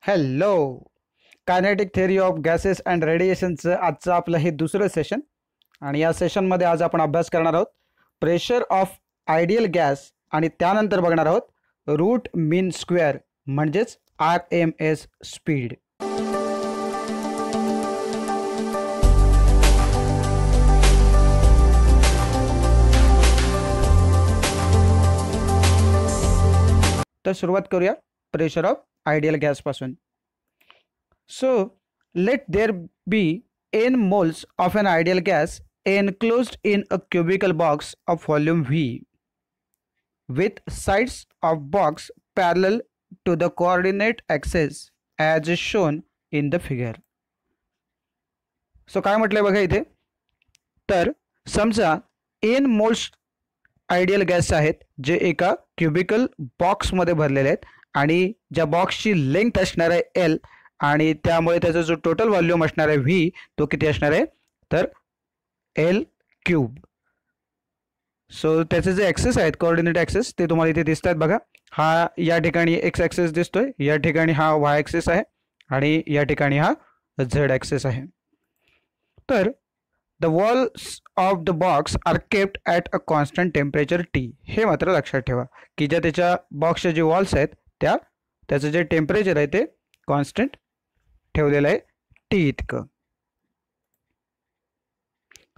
Hello. Kinetic theory of gases and रेडिएशनचं आजचं आपलं हे दुसरं सेशन आणि या सेशनमध्ये आज आपण अभ्यास करणार आहोत प्रेशर ऑफ आयडियल गॅस आणि त्यानंतर बघणार आहोत रूट मीन स्क्वेअर म्हणजेच RMS स्पीड. तर सुरुवात करूया प्रेशर ऑफ आयडियल गॅस पासून. So let there be n moles of an ideal gas enclosed in a cubical box of volume V with sides of box parallel to the coordinate axis as shown in the figure. So काय म्हटलंय बघा इथे, तर समजा n moles ideal gas आहेत जे एका cubical बॉक्समध्ये भरलेले आहेत आणि ज्या बॉक्सची लेंथ असणार आहे L आणि त्यामुळे त्याचा जो टोटल व्हॉल्यूम असणार आहे V तो किती असणार आहे, तर L क्यूब. सो त्याचे जे ॲक्सेस आहेत कोऑर्डिनेट ॲक्सेस ते तुम्हाला इथे दिसत आहेत बघा. हा या ठिकाणी एक्स ॲक्सेस दिसतोय, या ठिकाणी हा वाय ॲक्सेस आहे आणि या ठिकाणी हा झेड ॲक्सेस आहे. तर the walls of the box are kept at a constant temperature T. हे मात्र लक्षात ठेवा की ज्या त्याच्या बॉक्सच्या जे वॉल्स आहेत त्याचं जे टेम्परेचर आहे ते कॉन्स्टंट ठेवलेलं आहे T इतकं.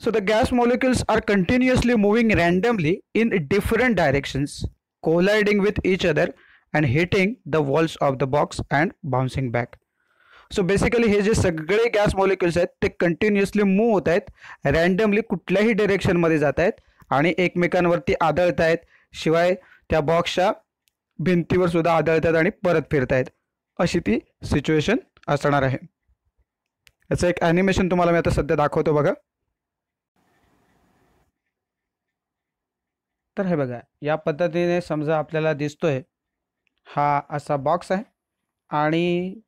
So the gas molecules are continuously moving randomly in different directions, colliding with each other and hitting the walls of the box and bouncing back. So basically हे जे सगळे गॅस मॉलिक्युल्स आहेत ते continuously move होत आहेत, randomly कुठल्याही डायरेक्शनमध्ये जात आहेत आणि एकमेकांवरती आदळत आहेत, शिवाय त्या बॉक्सच्या भिंतीवर सुद्धा आदळतात आणि परत फिरत आहेत. अशी ती सिच्युएशन असणार आहे. याचं एक ॲनिमेशन तुम्हाला मी आता सध्या दाखवतो बघा. तर हे बघा, या पद्धतीने समजा आपल्याला दिसतोय हा असा बॉक्स आहे आणि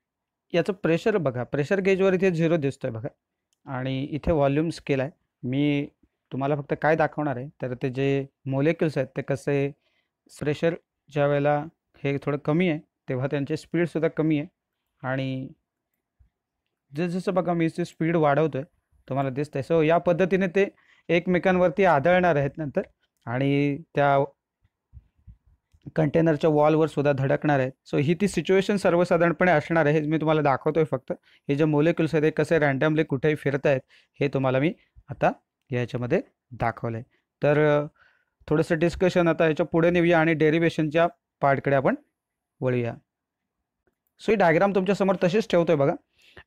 याचं प्रेशर बघा, प्रेशर गेजवर इथे 0 दिसतोय बघा आणि इथे व्हॉल्यूम स्केल आहे. मी तुम्हाला फक्त काय दाखवणार आहे, तर ते जे मोलेक्युल्स आहेत ते कसे प्रेशर ज्या वेळेला हे थोडं कमी आहे तेव्हा त्यांची स्पीडसुद्धा कमी आहे आणि जसं बघा मी इथे स्पीड वाढवतोय तुम्हाला दिसतंय. सो या पद्धतीने ते एकमेकांवरती आदळणार आहेत नंतर आणि त्या कंटेनरच्या वॉलवर सुद्धा धडकणार आहेत. सो ही ती सिच्युएशन सर्वसाधारणपणे असणार आहे. मी तुम्हाला दाखवतोय फक्त हे जे मोलेक्युल्स आहेत ते कसे रँडमली कुठेही फिरत आहेत हे तुम्हाला मी आता याच्यामध्ये दाखवलं आहे. तर थोडंसं डिस्कशन आता याच्या पुढे नेऊया आणि डेरिवेशनच्या पार्टकडे आपण वळूया. सो ही डायग्राम तुमच्यासमोर तशीच ठेवतोय बघा.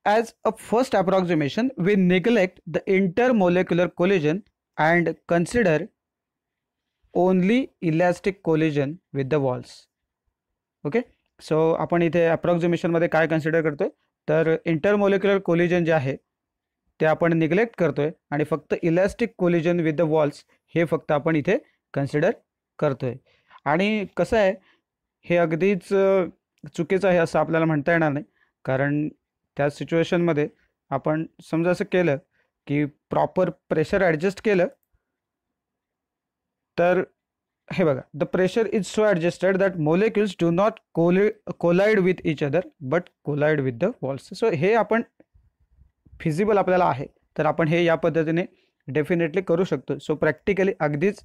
As a first approximation we neglect the intermolecular collision and consider only elastic collision with the walls. Okay, so आपण इथे अप्रॉक्सिमेशनमध्ये काय कन्सिडर करतोय, तर इंटरमोलेक्युलर कोलिजन जे आहे ते आपण निग्लेक्ट करतोय आणि फक्त elastic collision with the walls हे फक्त आपण इथे कन्सिडर करतोय. आणि कसं आहे, हे अगदीच चुकीचं आहे असं आपल्याला म्हणता येणार नाही, कारण त्या सिच्युएशनमध्ये आपण समजा असं केलं की प्रॉपर प्रेशर ॲडजस्ट केलं तर हे बघा, the pressure is so adjusted that molecules do not collide with each other but collide with the walls. So हे आपण फिजिबल आपल्याला आहे तर आपण हे या पद्धतीने डेफिनेटली करू शकतो. सो प्रॅक्टिकली अगदीच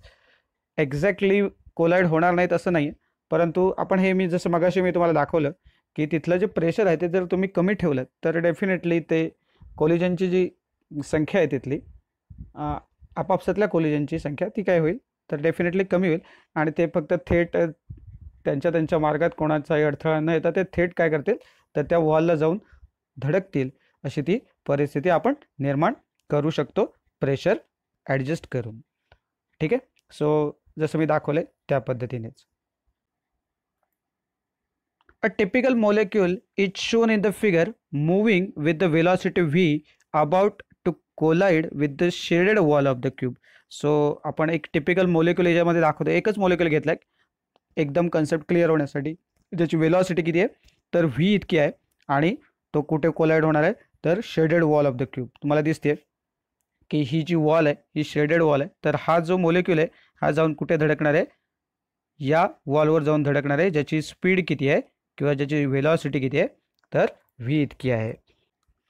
एक्झॅक्टली कोलाइड होणार नाहीत असं नाही आहे, परंतु आपण हे मी जसं मगाशी मी तुम्हाला दाखवलं की तिथलं जे प्रेशर आहे ते जर तुम्ही कमी ठेवलं तर डेफिनेटली ते कोलिजनची जी संख्या आहे तिथली आपापसातल्या कोलिजनची संख्या ती काय होईल, तर डेफिनेटली कमी होईल आणि ते फक्त थेट त्यांच्या मार्गात कोणाचाही अडथळा न येता ते थेट काय करतील तर त्या वॉलला जाऊन धडकतील. अशी ती परिस्थिती आपण निर्माण करू शकतो प्रेशर ॲडजस्ट करून. ठीक आहे, सो जसं मी दाखवलं आहे त्या पद्धतीनेच. A typical molecule is shown in the figure moving with the velocity v about to collide with the shaded wall of the cube. So आपण एक टिपिकल मोलेक्युल याच्यामध्ये दाखवतो. एकच मोलेक्युल घेतलाय एकदम कन्सेप्ट क्लिअर होण्यासाठी. ज्याची वेलॉसिटी किती आहे, तर v इतकी आहे आणि तो कुठे कोलाइड होणार आहे, तर shaded wall of the cube. तुम्हाला दिसते की ही जी वॉल आहे ही शेडेड वॉल आहे. तर हा जो मोलेक्युल आहे हा जाऊन कुठे धडकणार आहे, या वॉलवर जाऊन धडकणार आहे, ज्याची स्पीड किती आहे किंवा ज्याची वेलॉसिटी किती आहे, तर व्ही इतकी आहे.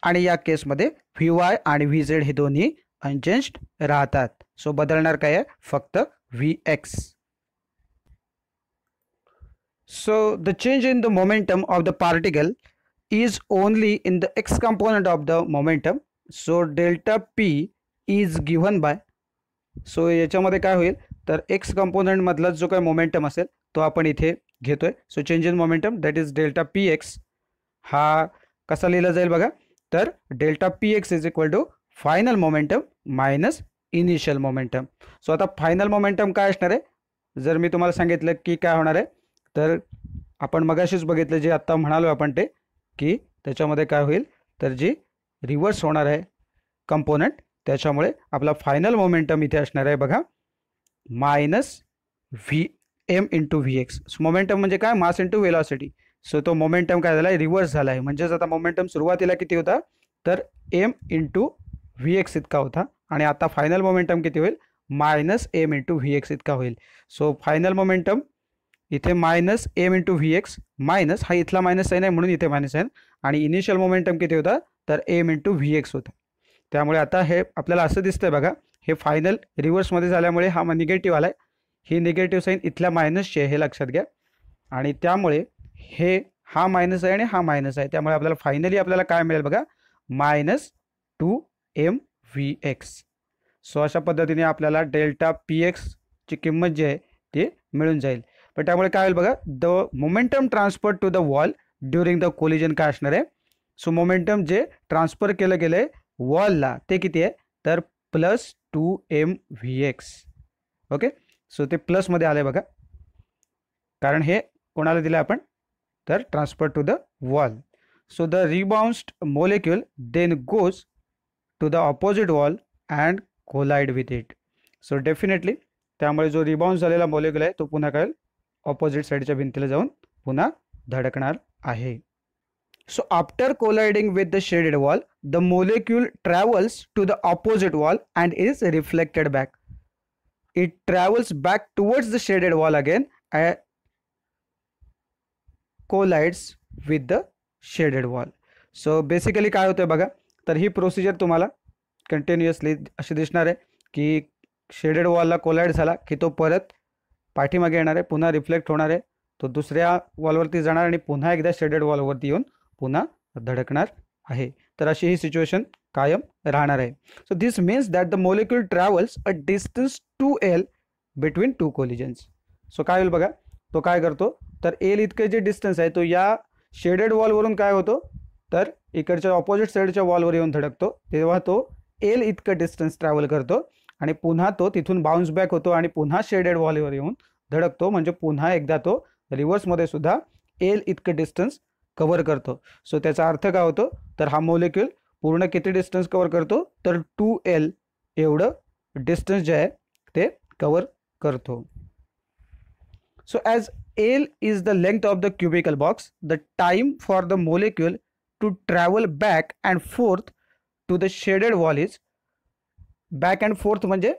आणि या केसमध्ये व्ही वाय आणि व्ही झेड हे दोन्ही अनचेंज्ड राहतात. सो बदलणार काय आहे, फक्त V X. So the change in the momentum of the particle is only in the x component of the momentum. So delta p is given by, so याच्यामध्ये काय होईल तर x कंपोनंट मधला जो काय मोमेंटम असेल तो आपण इथे घेतोय. So change in momentum that is delta P X. हा कसा लिहिला जाईल बघा, तर delta P X is equal to final momentum minus initial momentum. So आता फायनल मोमेंटम काय असणार आहे, जर मी तुम्हाला सांगितलं की काय होणार आहे, तर आपण मगाशीच बघितलं जे आत्ता म्हणालो आपण ते, की त्याच्यामध्ये काय होईल तर जी रिव्हर्स होणार आहे कंपोनंट, त्याच्यामुळे आपला फायनल मोमेंटम इथे असणार आहे बघा minus V M into V X. Momentum म्हणजे काय, मास इंटू वेलॉसिटी. सो तो मोमेंटम काय झाला आहे, रिव्हर्स झाला आहे. म्हणजेच आता मोमेंटम सुरुवातीला किती होता तर एम इंटू व्ही एक्स इतका होता, आणि आता फायनल मोमेंटम किती होईल minus M into V X इतका होईल. सो फायनल मोमेंटम इथे minus M into V X, minus हा इथला मायनस साईन आहे म्हणून इथे मायनस आहे, आणि इनिशियल मोमेंटम किती होता तर एम इंटू व्ही एक्स होता. त्यामुळे आता हे आपल्याला असं दिसतंय बघा, हे फायनल रिव्हर्समध्ये झाल्यामुळे हा निगेटिव्ह आला आहे. ही निगेटिव्ह साईन इथल्या मायनसची आहे हे लक्षात घ्या, आणि त्यामुळे हे हा मायनस आहे आणि हा मायनस आहे. त्यामुळे आपल्याला फायनली आपल्याला काय मिळेल बघा minus two M V X. So अशा पद्धतीने आपल्याला डेल्टा पी एक्सची किंमत जी आहे ती मिळून जाईल. पण त्यामुळे काय होईल बघा, the momentum transfer to the wall during the collision काय असणार आहे. सो मोमेंटम जे ट्रान्सफर केलं गेलं आहे वॉलला ते किती आहे तर plus two M V X. Okay, so ते प्लसमध्ये आलं आहे बघा, कारण हे कोणाला दिलं आपण तर transfer to the wall. So the rebounded molecule then goes to the opposite wall and collide with it. So definitely त्यामुळे जो रिबाउन्स झालेला मोलेक्युल आहे तो पुन्हा काय ऑपोजिट साईडच्या भिंतीला जाऊन पुन्हा धडकणार आहे. So after colliding with the shaded wall the molecule travels to the opposite wall and is reflected back. It travels back towards the shaded wall again and collides with the shaded wall. So basically काय होतं बघा, तर ही procedure तुम्हाला continuously अशी दिसणार आहे की shaded वॉलला collide झाला की तो परत पाठीमागे येणार आहे, पुन्हा रिफ्लेक्ट होणार आहे, तो दुसऱ्या वॉलवरती जाणार आणि पुन्हा एकदा शेडेड वॉलवरती येऊन पुन्हा धडकणार आहे. तर अशी ही सिच्युएशन कायम राहणार आहे. So this means that the molecule travels a distance 2L between two collisions. So काय होईल बघा, तो काय करतो तर एल इतके जे डिस्टन्स आहे तो या शेडेड वॉलवरून काय होतो तर इकडच्या ऑपोजिट साईडच्या वॉलवर येऊन धडकतो, तेव्हा तो एल इतकं डिस्टन्स ट्रॅव्हल करतो आणि पुन्हा तो तिथून बाउन्स बॅक होतो आणि पुन्हा शेडेड वॉलवर येऊन धडकतो. म्हणजे पुन्हा एकदा तो रिव्हर्समध्ये सुद्धा एल इतकं डिस्टन्स कव्हर करतो. सो त्याचा अर्थ काय होतो तर हा मोलेक्यूल पूर्ण किती डिस्टन्स कव्हर करतो तर 2L एवढं डिस्टन्स जे आहे ते कव्हर करतो. So as L is the length of the cubical box, the time for the molecule to travel back and forth to the shaded wall is, back and forth म्हणजे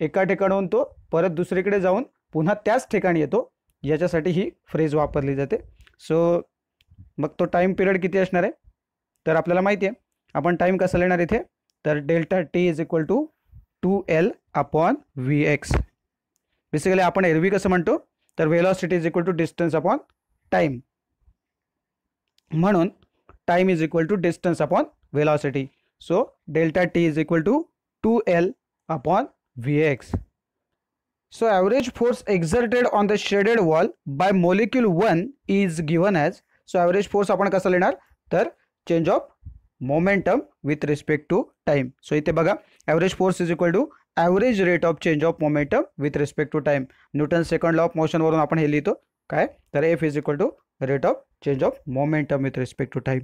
एका ठिकाणाहून तो परत दुसरीकडे जाऊन पुन्हा त्याच ठिकाणी येतो, याच्यासाठी ही फ्रेज वापरली जाते. सो मग तो टाईम पिरियड किती असणार आहे तर आपल्याला माहिती आहे, आपण टाईम कसं लिहिणार इथे तर delta T is equal to 2L upon V X. Basically आपण एरवी कसं म्हणतो तर velocity is equal to distance upon time, म्हणून time is equal to distance upon velocity. So delta T is equal to 2L upon V X. So average force exerted on the shaded wall by molecule 1 is given as, so average force आपण कसं लिहिणार तर change of momentum with respect to time. So इथे बघा average force is equal to average rate of change of momentum with respect to time. Newton second law of मोशनवरून आपण हे लिहितो काय तर F is equal to rate of change of momentum with respect to time.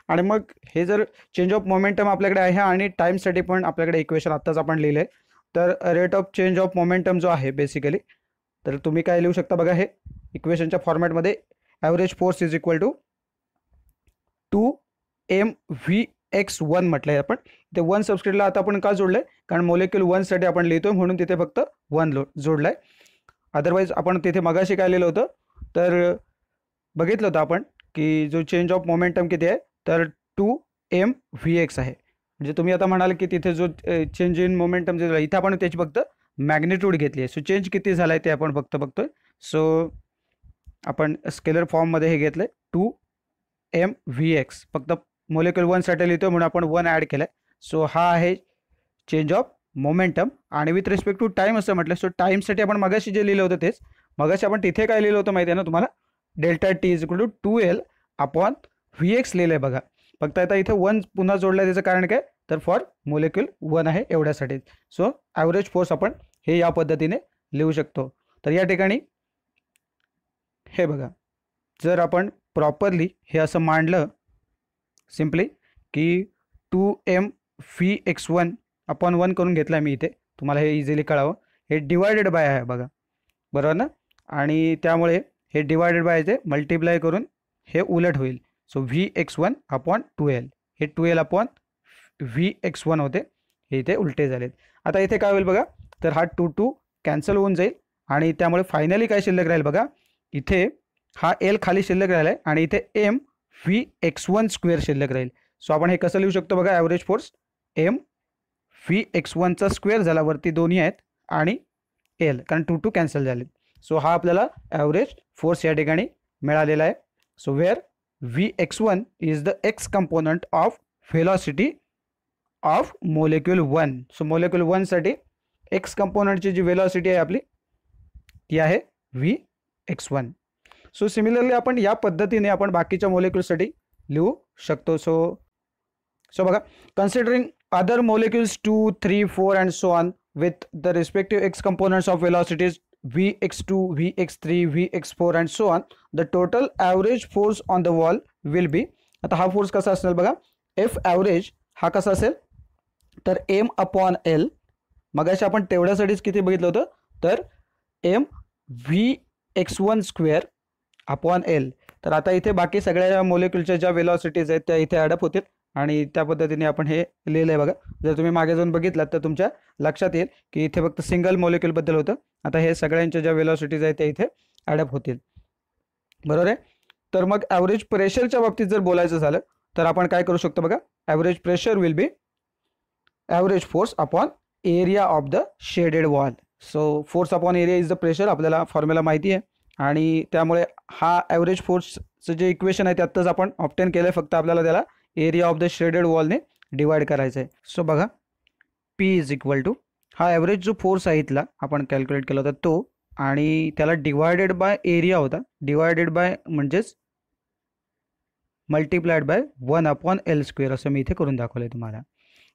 आणि मग हे जर चेंज ऑफ मोमेंटम आपल्याकडे आहे आणि टाईमसाठी पण आपल्याकडे इक्वेशन आत्ताच आपण लिहिलं आहे, तर rate of change of momentum जो आहे बेसिकली तर तुम्ही काय लिहू शकता बघा, हे इक्वेशनच्या फॉर्मॅटमध्ये average force is equal to 2mvx1 म्हटलं आहे आपण. ते 1 सबस्क्रिप्टला आता आपण का जोडलं आहे कारण मोलेक्युल 1 साठी आपण लिहितो म्हणून तिथे फक्त 1 जोडलं आहे. अदरवाईज आपण तिथे मगाशी काय लिहिलं होतं तर बघितलं होतं आपण की जो चेंज ऑफ मोमेंटम किती आहे तर 2mvx आहे. म्हणजे तुम्ही आता म्हणाल की तिथे जो चेंज इन मोमेंटम जे इथे आपण त्याची फक्त मॅग्निट्यूड घेतली आहे. सो चेंज किती झाला आहे ते आपण फक्त बघतोय. सो आपण स्केलर फॉर्ममध्ये हे घेतलं आहे 2mvx, फक्त मोलेक्युल 1साठी लिहितो म्हणून आपण 1 ॲड केलं आहे. सो हा आहे चेंज ऑफ मोमेंटम. आणि विथ रिस्पेक्ट टू टाईम असं म्हटलं. सो टाईमसाठी आपण मगाशी जे लिहिलं होतं तेच. मगाशी आपण तिथे काय लिहिलं होतं माहिती आहे ना तुम्हाला, delta T is equal to 2L upon VX लिहिलं आहे बघा. फक्त आता इथे 1 पुन्हा जोडलं आहे, त्याचं कारण काय तर फॉर मोलेक्युल 1 आहे एवढ्यासाठी. सो ॲव्हरेज फोर्स आपण हे या पद्धतीने लिहू शकतो. तर या ठिकाणी हे बघा, जर आपण प्रॉपरली हे असं मांडलं सिम्पली की 2mvx1 अपॉन 1 करून घेतला आहे मी इथे, तुम्हाला हे इझिली कळावं. हे डिवायडेड बाय आहे बघा, बरोबर ना. आणि त्यामुळे हे डिवायडेड बाय ते मल्टिप्लाय करून हे उलट होईल. सो vx1 अपॉन 2L, हे 2L अपॉन vx1 होते, हे इथे उलटे झालेत. आता इथे काय होईल बघा, तर हा 2 कॅन्सल होऊन जाईल आणि त्यामुळे फायनली काय शिल्लक राहील बघा, इथे हा L खाली शिल्लक राहिला आहे आणि इथे mvx1 स्क्वेअर शिल्लक राहील. सो आपण हे कसं लिहू शकतो बघा, ॲव्हरेज फोर्स mvx1चा स्क्वेअर झाला, वरती दोन्ही आहेत आणि L, कारण 2 कॅन्सल झाले. सो हा आपल्याला ॲव्हरेज फोर्स या ठिकाणी मिळालेला आहे. So wear vx1 is the x component of velocity of molecule 1. So molecule 1 साठी एक्स कंपोनंटची जी व्हेलॉसिटी आहे आपली ती आहे vx1. सो सिमिलरली आपण या पद्धतीने आपण बाकीच्या मोलेक्युलसाठी लिहू शकतो. सो बघा, considering other molecules 2, 3, 4 and so on with the respective x components of velocities vx2, vx3, vx4 and so on, the total average force on the wall will be. आता हा फोर्स कसा असेल बघा, F average हा कसा असेल तर m upon L. मगाशी आपण तेवढ्यासाठीच किती बघितलं होतं तर m vx1 square upon L. तर आता इथे बाकी सगळ्या मोलेक्युलच्या ज्या वेलॉसिटीज आहेत त्या इथे ॲडअप होतील आणि त्या पद्धतीने आपण हे लिहिलं आहे बघा. जर तुम्ही मागे जाऊन बघितलात तर तुमच्या लक्षात येईल की इथे फक्त सिंगल मोलेक्युलबद्दल होतं, आता हे सगळ्यांच्या ज्या वेलॉसिटीज आहेत त्या इथे ॲडअप होतील, बरोबर आहे. तर मग ॲव्हरेज प्रेशरच्या बाबतीत जर बोलायचं झालं तर आपण काय करू शकतो बघा, average pressure will be average force upon area of the shaded wall. So force upon area is the pressure, आपल्याला फॉर्म्युला माहिती आहे आणि त्यामुळे हा ॲव्हरेज फोर्सचं जे इक्वेशन आहे त्यातच आपण ऑब्टेन केलं आहे, फक्त आपल्याला त्याला एरिया ऑफ द शेडेड वॉलने डिवाइड करायचं आहे. सो बघा, P इज इक्वल टू हा ॲव्हरेज जो फोर्स आहे इथला आपण कॅल्क्युलेट केला होता तो, आणि त्याला डिवायडेड बाय एरिया होता, डिवायडेड बाय म्हणजेच multiplied by 1 upon L square असं मी इथे करून दाखवलं आहे तुम्हाला,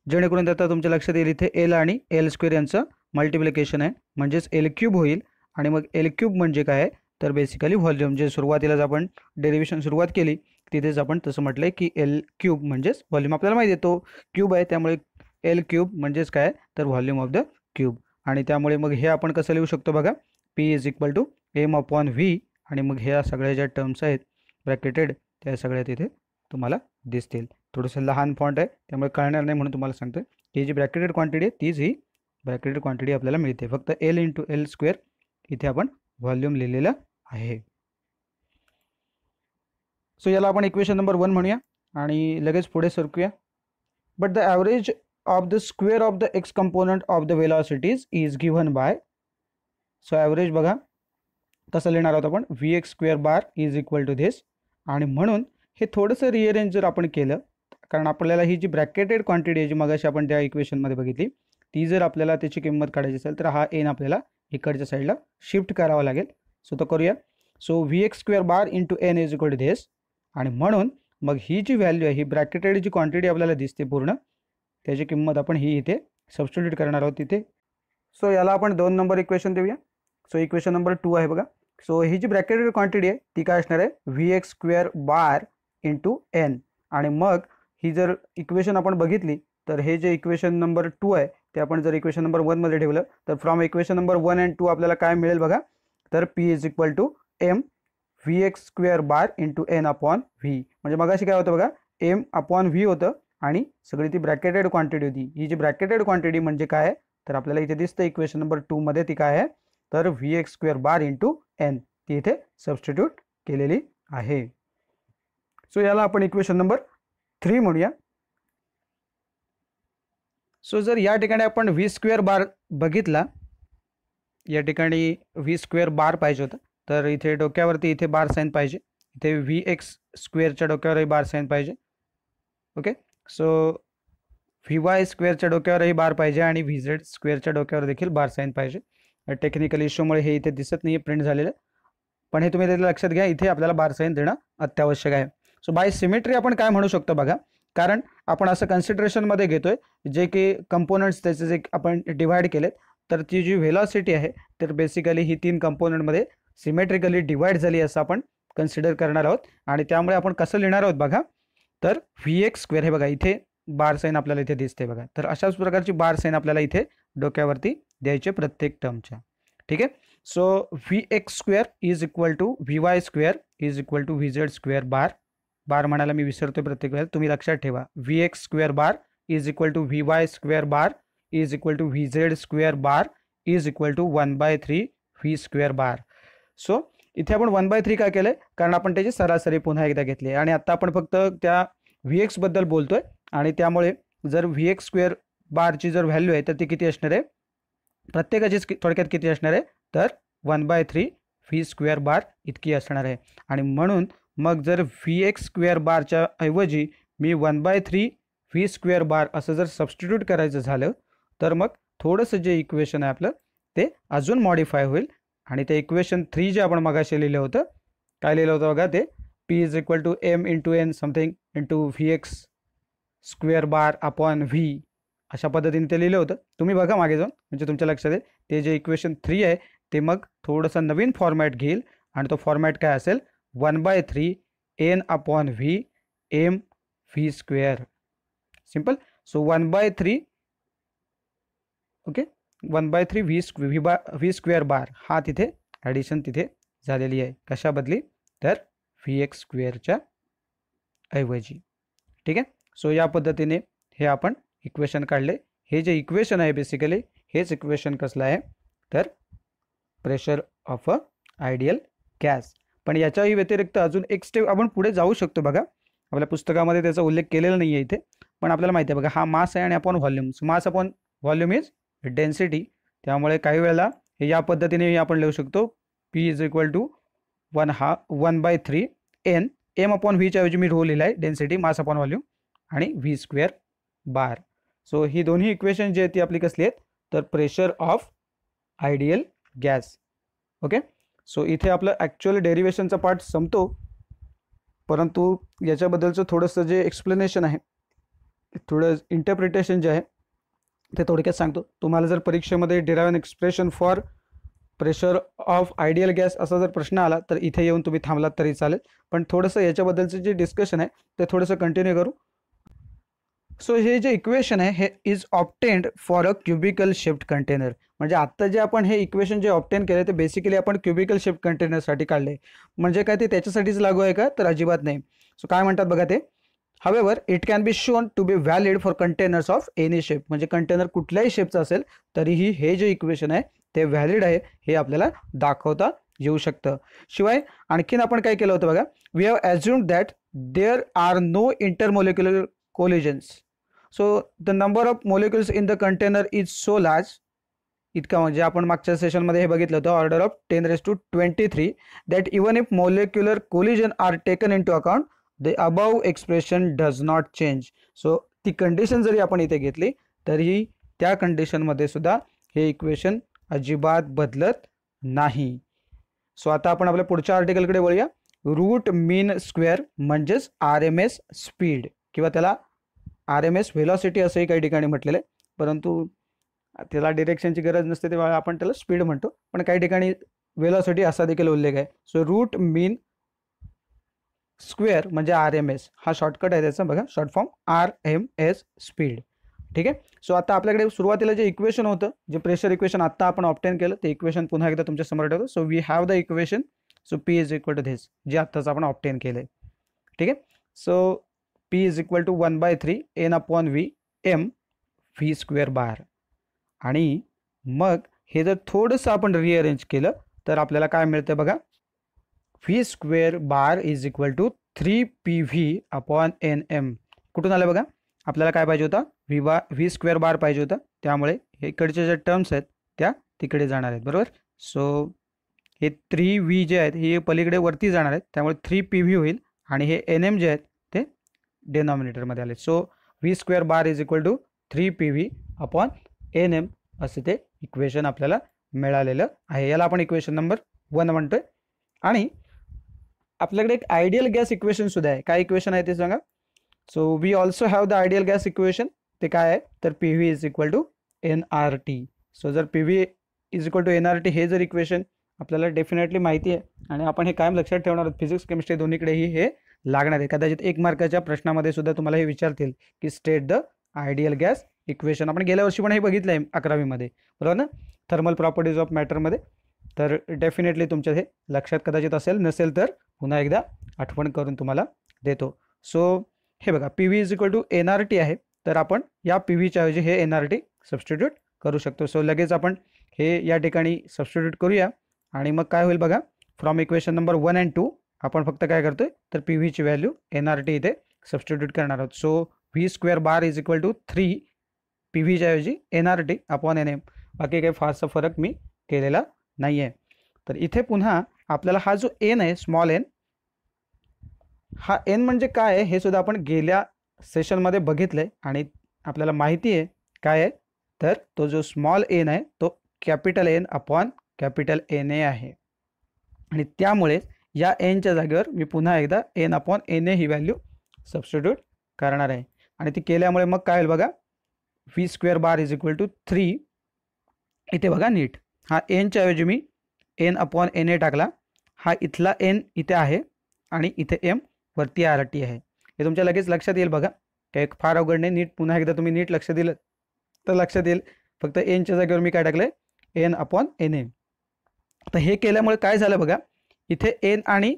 जेणेकरून आता तुमच्या लक्षात येईल इथे L आणि L स्क्वेअर यांचं मल्टिप्लिकेशन आहे म्हणजेच L क्यूब होईल. आणि मग L क्यूब म्हणजे काय तर बेसिकली व्हॉल्यूम, जे सुरुवातीलाच आपण डेरिव्हेशन सुरुवात केली तिथेच आपण तसं म्हटलंय की L क्यूब म्हणजेच व्हॉल्यूम, आपल्याला माहिती आहे तो क्यूब आहे त्यामुळे L क्यूब म्हणजेच काय तर व्हॉल्यूम ऑफ द क्यूब. आणि त्यामुळे मग हे आपण कसं लिहू शकतो बघा, P is equal to m upon V, आणि मग ह्या सगळ्या ज्या टर्म्स आहेत ब्रॅकेटेड त्या सगळ्या तिथे तुम्हाला दिसतील. थोडंसं लहान फॉन्ट आहे त्यामुळे कळणार नाही म्हणून तुम्हाला सांगतो. ही जी ब्रॅकेटेड क्वांटिटी आहे तीच ही ब्रॅकेटेड क्वांटिटी आपल्याला मिळते, फक्त L इंटू L स्क्वेअर इथे आपण व्हॉल्यूम लिहिलेलं आहे. सो याला आपण इक्वेशन नंबर 1 म्हणूया आणि लगेच पुढे सरकूया. But the average of the square of the x component of the velocities is given by. So average बघा कसं लिहिणार आहोत आपण, vx square bar is equal to this. आणि म्हणून हे थोडंसं रिअरेंज जर आपण केलं, कारण आपल्याला ही जी ब्रॅकेटेड क्वांटिटी आहे जी मगाशी आपण त्या इक्वेशनमध्ये बघितली ती जर आपल्याला त्याची किंमत काढायची असेल तर हा एन आपल्याला इकडच्या साईडला शिफ्ट करावा लागेल. सो तो करूया. So vx square bar into N is equal to this. आणि म्हणून मग ही जी व्हॅल्यू आहे, ही ब्रॅकेटेड जी क्वांटिटी आपल्याला दिसते पूर्ण, त्याची किंमत आपण ही इथे सबस्टिट्यूट करणार आहोत तिथे. सो याला आपण 2 नंबर इक्वेशन देऊया. सो इक्वेशन नंबर 2 आहे बघा. सो ही जी ब्रॅकेटेड क्वांटिटी आहे ती काय असणार आहे, vx square bar into N. आणि मग ही जर इक्वेशन आपण बघितली तर हे जे इक्वेशन नंबर 2 आहे ते आपण जर इक्वेशन नंबर 1 मध्ये ठेवलं तर फ्रॉम इक्वेशन नंबर 1 and 2 आपल्याला काय मिळेल बघा, तर P is equal to m vx square bar into N upon V. म्हणजे मगाशी काय होतं बघा, m अपॉन व्ही होतं आणि सगळी ती ब्रॅकेटेड क्वांटिटी होती. ही जी ब्रॅकेटेड क्वांटिटी म्हणजे काय आहे तर आपल्याला इथे दिसतं इक्वेशन नंबर 2 मध्ये ती काय आहे तर vx square bar into N, ती इथे सबस्टिट्यूट केलेली आहे. सो याला आपण इक्वेशन नंबर 3 म्हणूया. सो जर या ठिकाणी आपण व्ही स्क्वेअर बार बघितला, या ठिकाणी व्ही स्क्वेअर बार पाहिजे होता, तर इथे डोक्यावरती इथे बार साईन पाहिजे, इथे व्ही एक्स स्क्वेअरच्या डोक्यावरही बार साईन पाहिजे. ओके, सो व्ही वाय स्क्वेअरच्या डोक्यावरही बार पाहिजे आणि व्ही झेड स्क्वेअरच्या डोक्यावर देखील बार साईन पाहिजे. टेक्निकल इश्यूमुळे हे इथे दिसत नाही आहे प्रिंट झालेलं, पण हे तुम्ही त्याला लक्षात घ्या, इथे आपल्याला बार साईन देणं अत्यावश्यक आहे. सो बाय सिमेट्री आपण काय म्हणू शकतो बघा, कारण आपण असं कन्सिडरेशनमध्ये घेतोय जे की कंपोनंट्स त्याचे जे आपण डिवाइड केलेत, तर ती जी व्हेलॉसिटी आहे तर बेसिकली ही 3 कंपोनंटमध्ये सिमेट्रिकली डिवाइड झाली असं आपण कन्सिडर करणार आहोत. आणि त्यामुळे आपण कसं लिहिणार आहोत बघा, तर व्ही एक्स स्क्वेअर, हे बघा इथे बार साईन आपल्याला इथे दिसते बघा, तर अशाच प्रकारची बार साईन आपल्याला इथे डोक्यावरती द्यायचे प्रत्येक टर्मच्या. ठीक आहे, so v x square is equal to v y square is equal to v z square bar. Bar म्हणायला मी विसरतोय प्रत्येक वेळेला, तुम्ही लक्षात ठेवा. V x square bar is equal to v y square bar is equal to v z square bar is equal to 1/3 V square bar. So इथे आपण 1/3 का केलंय, कारण आपण त्याची सरासरी पुन्हा एकदा घेतली आहे आणि आता आपण फक्त त्या व्ही एक्स बद्दल बोलतोय, आणि त्यामुळे जर व्ही एक्स स्क्वेअर बारची जर व्हॅल्यू आहे तर ती किती असणार आहे, प्रत्येकाचीच थोडक्यात किती असणार आहे, तर 1/3 व्ही स्क्वेअर बार इतकी असणार आहे. आणि म्हणून मग जर व्ही एक्स स्क्वेअर बारच्या ऐवजी मी 1/3 व्ही स्क्वेअर बार असं जर सबस्टिट्यूट करायचं झालं, तर मग थोडंसं जे इक्वेशन आहे आपलं ते अजून मॉडिफाय होईल. आणि ते इक्वेशन 3 जे आपण मगाशी लिहिलं होतं, काय लिहिलं होतं बघा, ते P is equal to M into N something into V x square bar upon V, अशा पद्धतीने ते लिहिलं होतं. तुम्ही बघा मागे जाऊन, म्हणजे तुमच्या लक्षात येईल. ते जे इक्वेशन 3 आहे ते मग थोडंसं नवीन फॉर्मॅट घेईल, आणि तो फॉर्मॅट काय असेल, 1/3 N upon V M V square. Simple. So 1/3, okay, 1/3 V square bar हा तिथे ॲडिशन तिथे झालेली आहे. कशा बदली, तर व्ही एक्स स्क्वेअरच्या ऐवजी. ठीक आहे, सो या पद्धतीने हे आपण इक्वेशन काढले. हे जे इक्वेशन आहे बेसिकली हेच इक्वेशन कसलं आहे, तर pressure of a ideal gas. पण याच्याही व्यतिरिक्त अजून एक स्टेप आपण पुढे जाऊ शकतो बघा. आपल्या पुस्तकामध्ये त्याचा उल्लेख केलेला नाही आहे इथे, पण आपल्याला माहिती आहे बघा, हा मास आहे आणि आपण volume, mass upon volume is density. त्यामुळे काही वेळेला हे या पद्धतीने आपण लिहू शकतो, P is equal to 1/3 N, M upon व्हीच्या ऐवजी मी रो लिहिला आहे, डेन्सिटी मास अपॉन व्हॉल्यूम, आणि व्ही स्क्वेअर बार. सो ही दोन्ही इक्वेशन जी आहेत ती आपली कसली आहेत, तर pressure of ideal gas. Okay, so इथे आपलं ॲक्च्युअल डेरिवेशनचा पार्ट संपतो, परंतु याच्याबद्दलचं थोडंसं जे एक्सप्लेनेशन आहे, थोडं इंटरप्रिटेशन जे आहे ते थोडक्यात सांगतो. तुम्हाला जर परीक्षेमध्ये derive an expression for pressure of ideal gas असा जर प्रश्न आला तर इथे येऊन तुम्ही थांबलात तरी चालेल, पण थोडंसं याच्याबद्दलचं जे डिस्कशन आहे ते थोडंसं कंटिन्यू करू. सो हे जे इक्वेशन आहे हे is obtained for a cubical shift container. म्हणजे आत्ता जे आपण हे इक्वेशन जे ऑप्टेन केले ते बेसिकली आपण क्युबिकल शिफ्ट कंटेनरसाठी काढले. म्हणजे काय ते त्याच्यासाठीच लागू आहे का, तर अजिबात नाही. सो काय म्हणतात बघा ते, However, it can be shown to be valid for containers of any shape. म्हणजे कंटेनर कुठल्याही शेपचा असेल तरीही हे जे इक्वेशन आहे ते व्हॅलिड आहे हे आपल्याला दाखवता येऊ शकतं. शिवाय आणखीन आपण काय केलं होतं बघा, we have assumed that there are no intermolecular collisions. So the number of molecules in the container is so large. इतका म्हणजे आपण मागच्या सेशनमध्ये हे बघितलं होतं, order of 10⁻23, that even if molecular collision are taken into account the above expression does not change. सो ती कंडिशन जरी आपण इथे घेतली तरीही त्या कंडिशनमध्ये सुद्धा हे इक्वेशन अजिबात बदलत नाही. सो आता आपण आपल्या पुढच्या आर्टिकलकडे वळूया. रूट मीन स्क्वेअर म्हणजेच RMS स्पीड, किंवा त्याला RMS व्हेलॉसिटी असंही काही ठिकाणी म्हटलेलं आहे, परंतु त्याला डिरेक्शनची गरज नसते तेव्हा आपण त्याला स्पीड म्हणतो, पण काही ठिकाणी व्हेलॉसिटी असा देखील उल्लेख आहे. सो रूट मीन स्क्वेअर म्हणजे RMS हा शॉर्टकट आहे त्याचा बघा, शॉर्ट फॉर्म RMS स्पीड. ठीक आहे, सो आता आपल्याकडे सुरुवातीला जे इक्वेशन होतं, जे प्रेशर इक्वेशन आता आपण ऑप्टेन केलं ते इक्वेशन पुन्हा एकदा तुमच्या समोर ठेवतो. So we have the equation, so P is equal to this, जे आत्ताच आपण ऑप्टेन केलं आहे. ठीक आहे, so P is equal to 1/3 N upon V M V square bar. आणि मग हे जर थोडंसं आपण रिअरेंज केलं तर आपल्याला काय मिळतं बघा, V square bar is equal to 3PV/NM कुठून आलं बघा, आपल्याला काय पाहिजे होता, व्ही स्क्वेअर बार पाहिजे होता, त्यामुळे इकडचे जे टर्म्स आहेत त्या तिकडे जाणार आहेत, बरोबर. सो हे 3V जे आहेत हे पलीकडे वरती जाणार आहेत, त्यामुळे 3PV होईल आणि हे NM जे आहेत ते डेनॉमिनेटरमध्ये आले. So V square bar is equal to 3PV/NM असे ते इक्वेशन आपल्याला मिळालेलं आहे. याला आपण इक्वेशन नंबर 1 म्हणतोय. आणि आपल्याकडे एक आयडियल गॅस इक्वेशन सुद्धा आहे. काय इक्वेशन आहे ते सांगा. So we also have the ideal gas equation. ते काय आहे तर PV is equal to NRT. सो जर PV is equal to NRT हे जर इक्वेशन आपल्याला डेफिनेटली माहिती आहे आणि आपण हे कायम लक्षात ठेवणार आहोत, फिजिक्स केमिस्ट्री दोन्हीकडेही हे लागणार आहे. कदाचित 1 मार्काच्या प्रश्नामध्ये सुद्धा तुम्हाला हे विचारतील की state the ideal gas equation. आपण गेल्या वर्षी पण हे बघितलं आहे 11वी मध्ये, बरोबर ना, थर्मल प्रॉपर्टीज ऑफ मॅटरमध्ये. तर डेफिनेटली तुमच्या हे लक्षात कदाचित असेल, नसेल तर पुन्हा एकदा आठवण करून तुम्हाला देतो. सो हे बघा PV is equal to NRT आहे, तर आपण या PVच्या ऐवजी हे NRT सबस्टिट्यूट करू शकतो. सो लगेच आपण हे या ठिकाणी सबस्टिट्यूट करूया आणि मग काय होईल बघा, फ्रॉम इक्वेशन नंबर 1 and 2 आपण फक्त काय करतोय तर PVची व्हॅल्यू NRT इथे सबस्टिट्यूट करणार आहोत. So V square bar is equal to 3 PVच्या ऐवजी NRT/NM. बाकी काही फारसा फरक मी केलेला नाही आहे. तर इथे पुन्हा आपल्याला हा जो N आहे, स्मॉल n, हा N म्हणजे काय आहे हे सुद्धा आपण गेल्या सेशनमध्ये बघितलंय आणि आपल्याला माहिती आहे काय आहे, तर तो जो स्मॉल n आहे तो कॅपिटल N/NA आहे. आणि त्यामुळे या Nच्या जागेवर मी पुन्हा एकदा N/NA ही व्हॅल्यू सबस्टिट्यूट करणार आहे. आणि ती केल्यामुळे मग काय होईल बघा, V square bar is equal to 3, इथे बघा नीट, हा Nच्या ऐवजी मी N/NA टाकला, हा इथला N इथे आहे आणि इथे M वरती RT आहे. हे तुमच्या लगेच लक्षात येईल बघा, काही फार अवघड नाही. नीट पुन्हा एकदा तुम्ही नीट लक्ष दिलं तर लक्षात येईल. फक्त Nच्या जागेवर मी काय टाकलंय N/NA. तर हे केल्यामुळे काय झालं बघा, इथे N आणि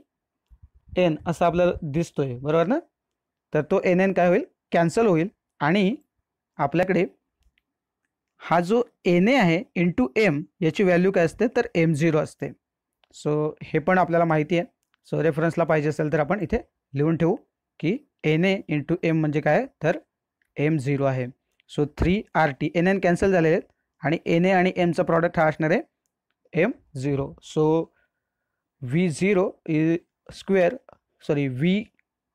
N असं आपल्याला दिसतोय, बरोबर ना. तर तो NN काय होईल, कॅन्सल होईल आणि आपल्याकडे हा जो NA आहे इंटू M याची व्हॅल्यू काय असते तर M0 असते. सो हे पण आपल्याला माहिती आहे. सो रेफरन्सला पाहिजे असेल तर आपण इथे लिहून ठेवू की NA इंटू M म्हणजे काय तर M0 आहे. सो 3RT, NN कॅन्सल झालेले आहेत आणि NA आणि Mचा प्रॉडक्ट हा असणार आहे M0. So V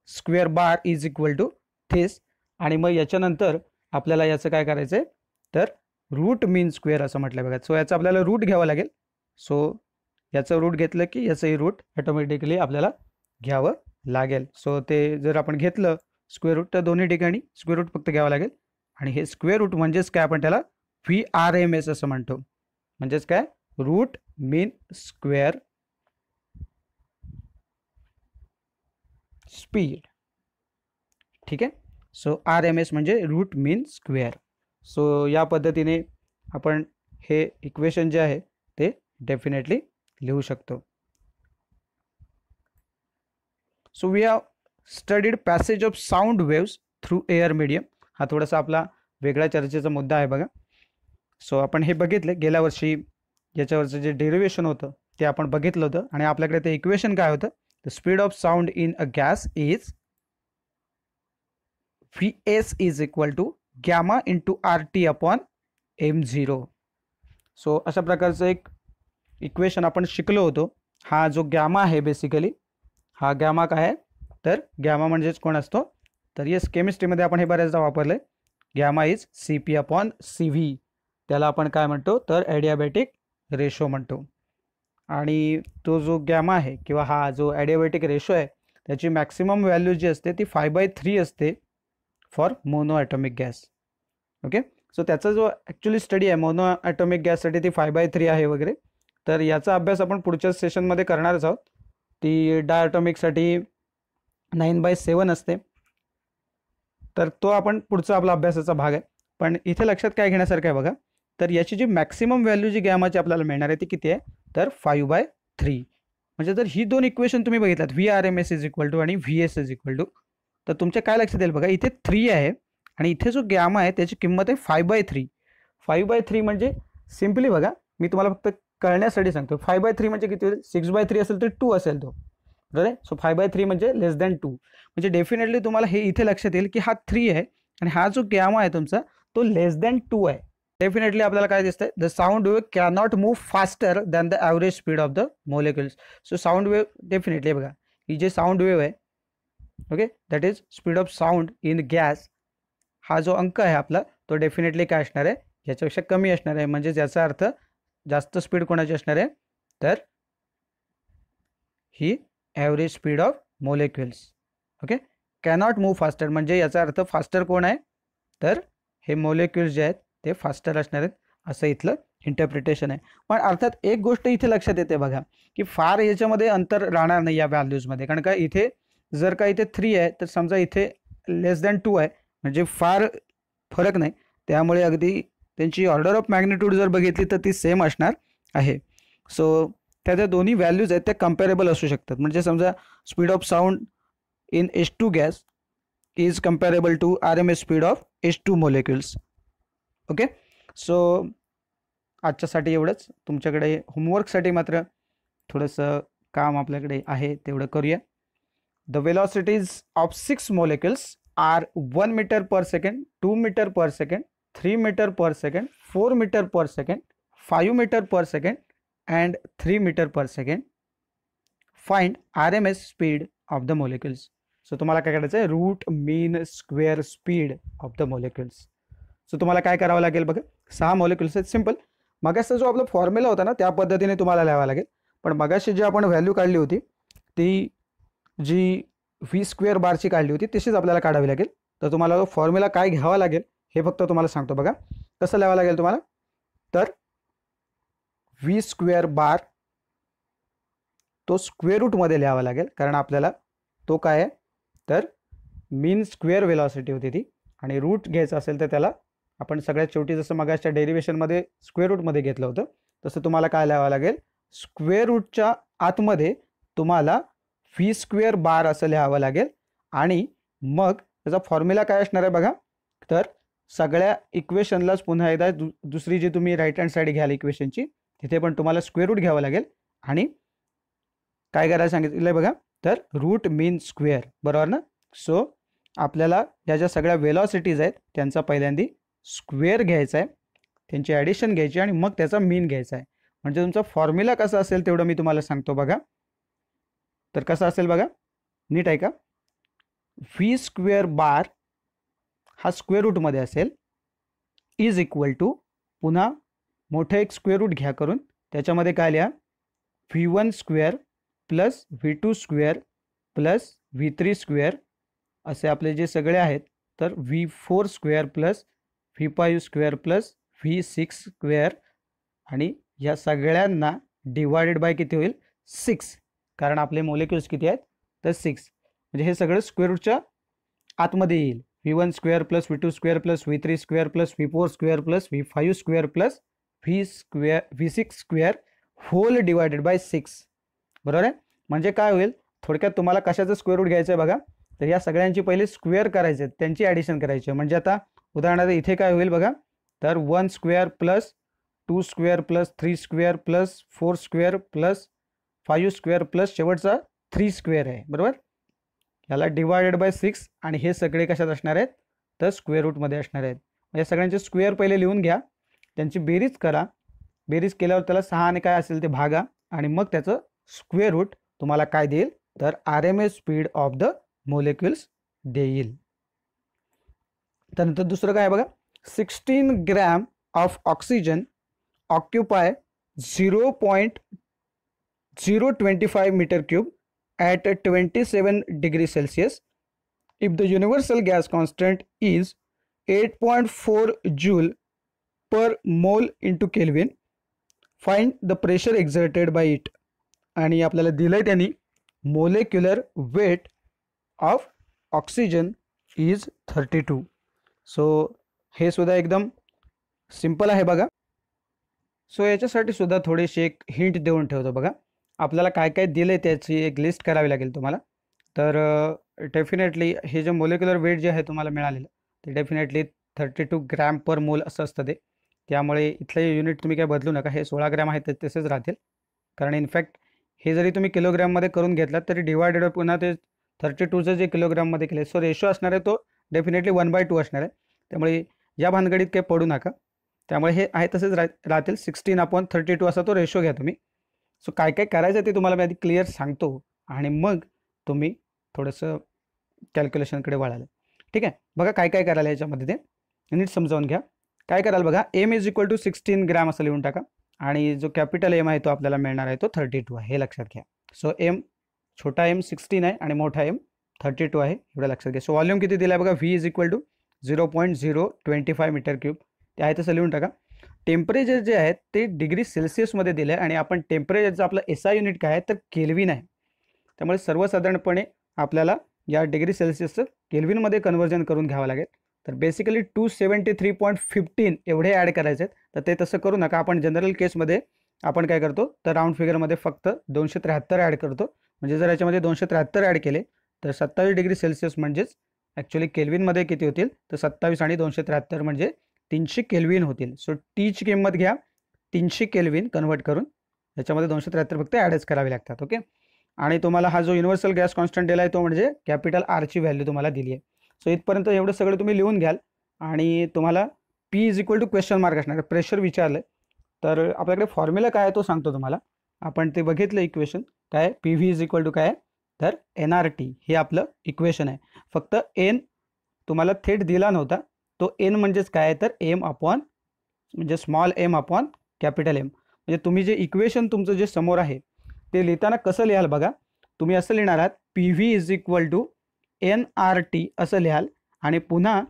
square bar is equal to this. आणि मग याच्यानंतर आपल्याला याचं काय करायचं आहे तर रूट मीन स्क्वेअर असं म्हटलं बघा. सो याचं आपल्याला रूट घ्यावं लागेल. सो याचं रूट घेतलं की याचंही रूट ऑटोमॅटिकली आपल्याला घ्यावं लागेल. सो ते जर आपण घेतलं स्क्वेअर रूट तर दोन्ही ठिकाणी स्क्वेअर रूट फक्त घ्यावं लागेल. आणि हे स्क्वेअर रूट म्हणजेच काय, आपण त्याला VRMS असं म्हणतो, म्हणजेच काय, रूट मीन स्क्वेअर स्पीड. ठीक आहे. सो RMS म्हणजे रूट मीन स्क्वेअर. सो या पद्धतीने आपण हे इक्वेशन जे आहे ते डेफिनेटली लिहू शकतो. So we have studied passage of sound waves through air medium. हा थोडासा आपला वेगळा चर्चेचा मुद्दा आहे बघा. सो आपण हे बघितले गेल्या वर्षी, याच्यावरचं जे डेरिव्हेशन होतं ते आपण बघितलं होतं आणि आपल्याकडे ते इक्वेशन काय होतं, the speed of sound in a gas is VS is equal to gamma into RT/M0. सो अशा प्रकारचं एक इक्वेशन आपण शिकलो होतो. हा जो गॅमा आहे बेसिकली, हा गॅमा काय आहे तर गॅमा म्हणजेच कोण असतो तर येस, केमिस्ट्रीमध्ये आपण हे बऱ्याचदा वापरलं आहे. Gamma is CP/CV. त्याला आपण काय म्हणतो तर ॲडियाबॅटिक रेशो म्हणतो. आणि तो जो गॅमा आहे किंवा हा जो ॲडियाबॅटिक रेशो आहे त्याची मॅक्सिमम व्हॅल्यू जी असते ती 5/3 असते for mono atomic gas. Okay. So त्याचा जो ॲक्च्युली स्टडी आहे मोनो ॲटॉमिक गॅससाठी ती 5/3 आहे वगैरे. तर याचा अभ्यास आपण पुढच्या सेशनमध्ये करणारच आहोत. ती डायॲटॉमिकसाठी 9/7 असते. तर तो आपण पुढचा आपला अभ्यासाचा भाग आहे. पण इथे लक्षात काय घेण्यासारखं आहे बघा, तर याची जी मॅक्सिमम व्हॅल्यू जी गॅमाची आपल्याला मिळणार आहे ती किती आहे तर 5/3. म्हणजे जर ही दोन इक्वेशन तुम्ही बघितलात, VRMS इज इक्वल टू आणि VS इज इक्वल टू, तर तुमच्या काय लक्षात येईल बघा, इथे 3 आहे आणि इथे जो गॅमा आहे त्याची किंमत आहे 5/3. 5/3 म्हणजे सिम्पली बघा, मी तुम्हाला फक्त कळण्यासाठी सांगतो, 5/3 म्हणजे किती होईल, 6/3 असेल तर 2 असेल तो. बरोबर आहे. सो 5/3 म्हणजे लेस दॅन 2. म्हणजे डेफिनेटली तुम्हाला हे इथे लक्षात येईल की हा 3 आहे आणि हा जो गॅमा आहे तुमचा तो लेस दॅन 2 आहे. डेफिनेटली आपल्याला काय दिसतंय, the sound wave cannot move faster than the average speed of the molecules. So sound wave definitely बघा, ही जे साऊंड वेव्ह आहे, okay, that is speed of sound in gas. हा जो अंक आहे आपला तो डेफिनेटली काय असणार आहे, याच्यापेक्षा कमी असणार आहे. म्हणजे याचा अर्थ जास्त स्पीड कोणाची असणार आहे, तर ही average speed of molecules. Okay, cannot move faster म्हणजे याचा अर्थ फास्टर कोण आहे, तर हे मोलेक्युल्स जे आहेत ते फास्टर असणार आहेत, असं इथलं इंटरप्रिटेशन आहे. पण अर्थात एक गोष्ट इथे लक्षात येते बघा, की फार याच्यामध्ये अंतर राहणार नाही या व्हॅल्यूजमध्ये. कारण का इथे जर का इथे 3 आहे तर समजा इथे लेस दॅन 2 आहे, म्हणजे फार फरक नाही. त्यामुळे अगदी त्यांची ऑर्डर ऑफ मॅग्निट्यूड जर बघितली तर ती सेम असणार आहे. सो त्या दोन्ही व्हॅल्यूज आहेत त्या कम्पॅरेबल असू शकतात. म्हणजे समजा speed of sound in H2 gas is comparable to RMS speed of H2 molecules. Okay, so आजच्यासाठी एवढंच. तुमच्याकडे होमवर्कसाठी मात्र थोडंसं काम आपल्याकडे आहे, तेवढं करूया. The velocities of 6 molecules are 1 metre per second, 2 metre per second, 3 metre per second, 4 metre per second, 5 metre per second and 3 meter per second. Find RMS speed of the molecules. So तुम्हाला काय करायचं आहे, root mean square speed of the molecules. So तुम्हाला काय करावं लागेल बघा, 6 molecules आहेत. सिम्पल मगाचा जो आपला फॉर्म्युला होता ना त्या पद्धतीने तुम्हाला लिहावा लागेल. पण मगाशी जी आपण व्हॅल्यू काढली होती ती जी व्ही स्क्वेअर बारची काढली होती तशीच आपल्याला काढावी लागेल. तर तुम्हाला फॉर्म्युला काय घ्यावा लागेल हे फक्त तुम्हाला सांगतो बघा. कसं लिहावं लागेल तुम्हाला, तर व्ही स्क्वेअर बार तो स्क्वेअर रूटमध्ये लिहावा लागेल. कारण आपल्याला तो काय आहे, तर मीन स्क्वेअर वेलॉसिटी होती ती, आणि रूट घ्यायचं असेल तर त्याला आपण सगळ्यात शेवटी जसं मगाच्या डेरिवेशनमध्ये स्क्वेअर रूटमध्ये घेतलं होतं तसं तुम्हाला काय लिहावं लागेल, स्क्वेअर रूटच्या आतमध्ये तुम्हाला व्ही स्क्वेअर बार असं लिहावं लागेल. आणि मग त्याचा फॉर्म्युला काय असणार आहे बघा, तर सगळ्या इक्वेशनलाच पुन्हा एकदा दुसरी जी तुम्ही राईट हँड साईड घ्याल इक्वेशनची तिथे पण तुम्हाला स्क्वेअर रूट घ्यावं लागेल. आणि काय करायला सांगितलं आहे बघा, तर रूट मीन स्क्वेअर, बरोबर ना. सो आपल्याला या ज्या सगळ्या वेलॉसिटीज आहेत त्यांचा पहिल्यांदा स्क्वेअर घ्यायचा आहे, त्यांची ॲडिशन घ्यायची आणि मग त्याचा मीन घ्यायचा आहे. म्हणजे तुमचा फॉर्म्युला कसा असेल तेवढं मी तुम्हाला सांगतो बघा. तर कसं असेल बघा, नीट आहे का, व्ही स्क्वेअर बार हा स्क्वेअर रूटमध्ये असेल, इज इक्वल टू, पुन्हा मोठं एक स्क्वेअर रूट घ्या करून, त्याच्यामध्ये काय लिहा, V1 square plus V2 square plus V3 square असे आपले जे सगळे आहेत, तर V4 square plus V5 square plus V6 square, आणि या सगळ्यांना डिवायडेड बाय किती होईल, 6. कारण आपले मोलेक्युल्स किती आहेत, तर 6. म्हणजे हे सगळं स्क्वेअर रूटच्या आतमध्ये येईल. V1 square plus V2 square plus V3 square plus V4 square plus V5 square plus V6 square whole divided by 6. बरोबर आहे. म्हणजे काय होईल, थोडक्यात तुम्हाला कशाचं स्क्वेअर रूट घ्यायचं आहे बघा, तर या सगळ्यांची पहिले स्क्वेअर करायचे, त्यांची ॲडिशन करायची. म्हणजे आता उदाहरणार्थ इथे काय होईल बघा, तर 1 square plus 2 square plus 3 square plus 4 square plus 5 square plus शेवटचा 3 स्क्वेअर आहे, बरोबर. याला डिवायडेड बाय 6, आणि हे सगळे कशात असणार आहेत, तर स्क्वेअर रूटमध्ये असणार आहेत. या सगळ्यांचे स्क्वेअर पहिले लिहून घ्या, त्यांची बेरीज करा, बेरीज केल्यावर त्याला 6 आणि काय असेल ते भागा, आणि मग त्याचं स्क्वेअर रूट तुम्हाला काय देईल, तर RMS speed of the molecules देईल. त्यानंतर दुसरं काय बघा, 16 gram of oxygen occupy 0.025 metre cube at 27 degrees Celsius. If the universal gas constant is 8.4 joule per mole into Kelvin, find the pressure exerted by it. आणि आपल्याला दिलंय त्यांनी molecular weight of oxygen is 32. So हे सुद्धा एकदम simple आहे बघा. So याच्यासाठी सुद्धा थोडीशी एक हिंट देऊन ठेवतो बघा. आपल्याला काय काय दिलं आहे त्याची एक लिस्ट करावी लागेल तुम्हाला. तर डेफिनेटली हे जे मोलेक्युलर वेट जे आहे तुम्हाला मिळालेलं ते डेफिनेटली 32 ग्रॅम पर मोल असं असतं ते. त्यामुळे इथले युनिट तुम्ही काय बदलू नका, हे 16 ग्रॅम आहेत ते तसेच राहतील. कारण इनफॅक्ट हे जरी तुम्ही किलोग्राममध्ये करून घेतलात तरी डिवायडेड पुन्हा ते 32चं जे किलोग्राममध्ये केले, सो रेशो असणार आहे तो डेफिनेटली 1/2 असणार आहे. त्यामुळे या भानगडीत काही पडू नका. त्यामुळे हे आहे तसेच राहतील. 16/32 असा तो रेशो घ्या तुम्ही. सो काय काय करायचं ते तुम्हाला मी आधी क्लिअर सांगतो आणि मग तुम्ही थोडंसं कॅल्क्युलेशनकडे वळाल. ठीक आहे, बघा काय काय करायला याच्यामध्ये ते नीट समजावून घ्या. काय कराल बघा, M is equal to 16 gram असं लिहून टाका आणि जो कॅपिटल एम आहे तो आपल्याला मिळणार आहे तो 32 आहे, हे लक्षात घ्या. सो एम, छोटा एम 16 आहे आणि मोठा एम 32 आहे, एवढं लक्षात घ्या. सो व्हॉल्यूम किती दिला आहे बघा, V is equal to 0.025 metre cube, ते आहे तसं लिहून टाका. टेम्परेचर जे आहे ते डिग्री सेल्सिअसमध्ये दिलं आहे आणि आपण टेम्परेचरचं आपलं SI युनिट काय आहे तर केल्विन आहे. त्यामुळे सर्वसाधारणपणे आपल्याला या डिग्री सेल्सिअसचं केल्विनमध्ये कन्व्हर्जन करून घ्यावं लागेल. तर बेसिकली 273.15 एवढे ॲड करायचे आहेत. तर ते तसं करू नका. आपण जनरल केसमध्ये आपण काय करतो तर राऊंड फिगरमध्ये फक्त 273 ॲड करतो. म्हणजे जर याच्यामध्ये 273 ॲड केले तर 27 डिग्री सेल्सिअस म्हणजेच ॲक्च्युली केल्विनमध्ये किती होतील तर 27 आणि 273 म्हणजे 300 केल्विन होतील. सो टीची किंमत घ्या 300 केल्विन कन्वर्ट करून, याच्यामध्ये 273 फक्त ॲडच करावे लागतात. ओके, आणि तुम्हाला हा जो युनिव्हर्सल गॅस कॉन्स्टंट दिला आहे तो म्हणजे कॅपिटल आरची व्हॅल्यू तुम्हाला दिली आहे. सो इथपर्यंत एवढं सगळं तुम्ही लिहून घ्याल आणि तुम्हाला P is equal to question mark असणार, प्रेशर विचारलं तर आपल्याकडे फॉर्म्युला काय आहे तो सांगतो तुम्हाला. आपण ते बघितलं इक्वेशन काय, P V is equal to काय तर NRT हे आपलं इक्वेशन आहे. फक्त एन तुम्हाला थेट दिला नव्हता, तो एन म्हणजेच काय तर एम अपॉन म्हणजे small M upon capital M. म्हणजे तुम्ही जे इक्वेशन तुमचं जे समोर आहे ते लिहिताना कसं लिहाल बघा, तुम्ही असं लिहिणार आहात P V is equal to NRT असं लिहाल आणि पुन्हा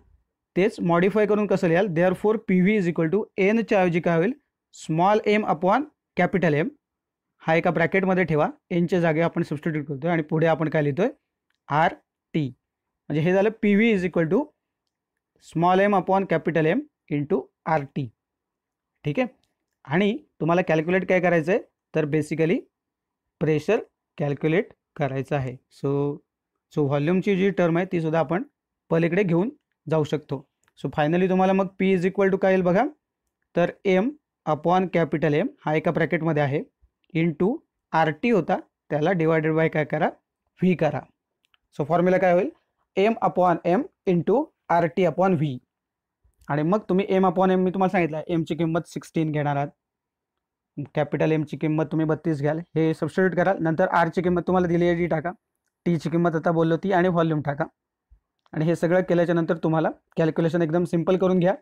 तेच मॉडिफाय करून कसं लिहाल, therefore P V is equal to एनच्या ऐवजी काय होईल small M upon capital M. हा एका ब्रॅकेटमध्ये ठेवा, एनच्या जागी आपण सबस्टिट्यूट करतोय आणि पुढे आपण काय लिहितोय RT. म्हणजे हे झालं P V is equal to small M upon capital M into RT. ठीक आहे, आणि तुम्हाला कॅल्क्युलेट काय करायचं आहे तर बेसिकली प्रेशर कॅल्क्युलेट करायचं आहे. सो व्हॉल्यूमची जी टर्म आहे ती सुद्धा आपण पलीकडे घेऊन जाऊ शकतो. सो फायनली तुम्हाला मग पी इज इक्वल टू काय येईल बघा, तर एम अपॉन कॅपिटल एम हा एका ब्रॅकेटमध्ये आहे इंटू RT होता त्याला डिवायडेड बाय काय करा व्ही करा. सो फॉर्म्युला काय होईल M upon M into RT upon V. आणि मग तुम्ही एम अपॉन एम मी तुम्हाला सांगितलं एमची किंमत 16 घेणार आहात, कॅपिटल एमची किंमत तुम्ही 32 घ्याल, हे सबस्टिट्यूट कराल. नंतर आरची किंमत तुम्हाला दिली आहे ती टाका, टीची किंमत आता बोललो ती आणि व्हॉल्यूम टाका. आणि हे सगळं केल्याच्या नंतर तुम्हाला कॅल्क्युलेशन एकदम सिम्पल करून घ्या.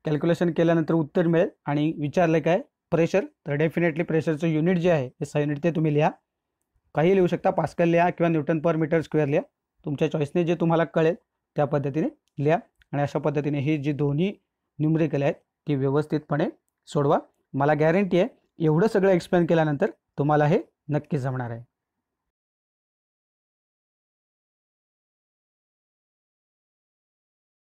कॅल्क्युलेशन केल्यानंतर उत्तर मिळेल आणि विचारलं काय प्रेशर, तर डेफिनेटली प्रेशरचं युनिट जे आहे SI युनिट ते तुम्ही लिहा. काही लिहू शकता, पास्कल लिहा किंवा न्यूटन पर मीटर स्क्वेअर लिहा, तुमच्या चॉईसने जे तुम्हाला कळेल त्या पद्धतीने लिहा. आणि अशा पद्धतीने ही जी दोन्ही न्यूमरिकल आहेत ती व्यवस्थितपणे सोडवा. मला गॅरंटी आहे एवढं सगळं एक्सप्लेन केल्यानंतर तुम्हाला हे नक्की जमणार आहे.